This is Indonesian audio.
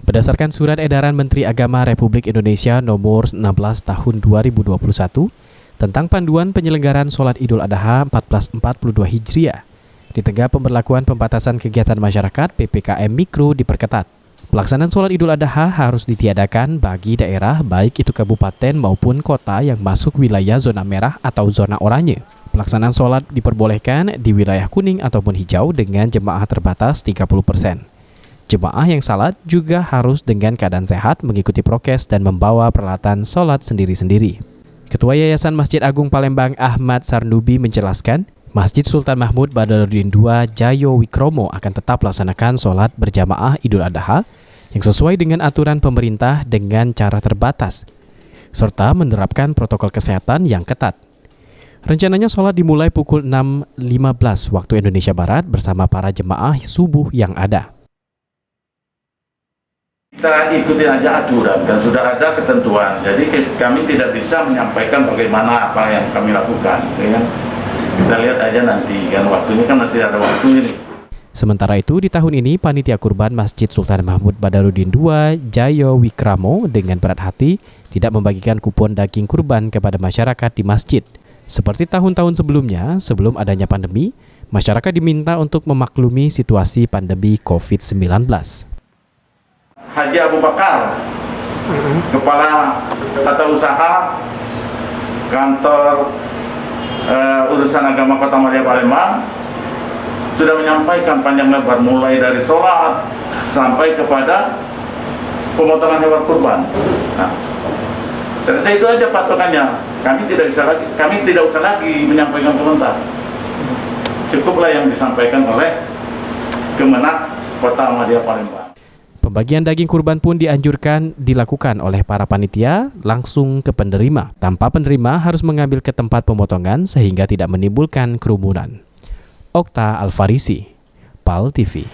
Berdasarkan Surat Edaran Menteri Agama Republik Indonesia Nomor 16 Tahun 2021 tentang panduan penyelenggaraan sholat Idul Adha 1442 Hijriah, di tengah pemberlakuan pembatasan kegiatan masyarakat PPKM Mikro diperketat. Pelaksanaan sholat Idul Adha harus ditiadakan bagi daerah baik itu kabupaten maupun kota yang masuk wilayah zona merah atau zona oranye. Pelaksanaan sholat diperbolehkan di wilayah kuning ataupun hijau dengan jemaah terbatas 30%. Jemaah yang salat juga harus dengan keadaan sehat, mengikuti prokes dan membawa peralatan sholat sendiri-sendiri. Ketua Yayasan Masjid Agung Palembang Ahmad Sarnubi menjelaskan, Masjid Sultan Mahmud Badarudin II Jayo Wikromo akan tetap melaksanakan sholat berjamaah Idul Adha yang sesuai dengan aturan pemerintah dengan cara terbatas, serta menerapkan protokol kesehatan yang ketat. Rencananya sholat dimulai pukul 6.15 waktu Indonesia Barat bersama para jemaah subuh yang ada. Kita ikuti aja aturan, dan sudah ada ketentuan. Jadi kami tidak bisa menyampaikan bagaimana apa yang kami lakukan. Ya. Kita lihat aja nanti, kan waktunya kan masih ada waktu ini. Sementara itu, di tahun ini, Panitia Kurban Masjid Sultan Mahmud Badarudin II Jayo Wikromo dengan berat hati tidak membagikan kupon daging kurban kepada masyarakat di masjid. Seperti tahun-tahun sebelumnya, sebelum adanya pandemi, masyarakat diminta untuk memaklumi situasi pandemi COVID-19. Haji Abu Bakar, Kepala Tata Usaha Kantor Urusan Agama Kota Madia Palembang, sudah menyampaikan panjang lebar mulai dari sholat sampai kepada pemotongan hewan kurban. Nah, saya rasa itu aja patokannya. Kami tidak usah lagi menyampaikan komentar. Cukuplah yang disampaikan oleh Kemenak Kota Madia Palembang. Pembagian daging kurban pun dianjurkan dilakukan oleh para panitia langsung ke penerima, tanpa penerima harus mengambil ke tempat pemotongan sehingga tidak menimbulkan kerumunan. Okta Alfarisi, PAL TV.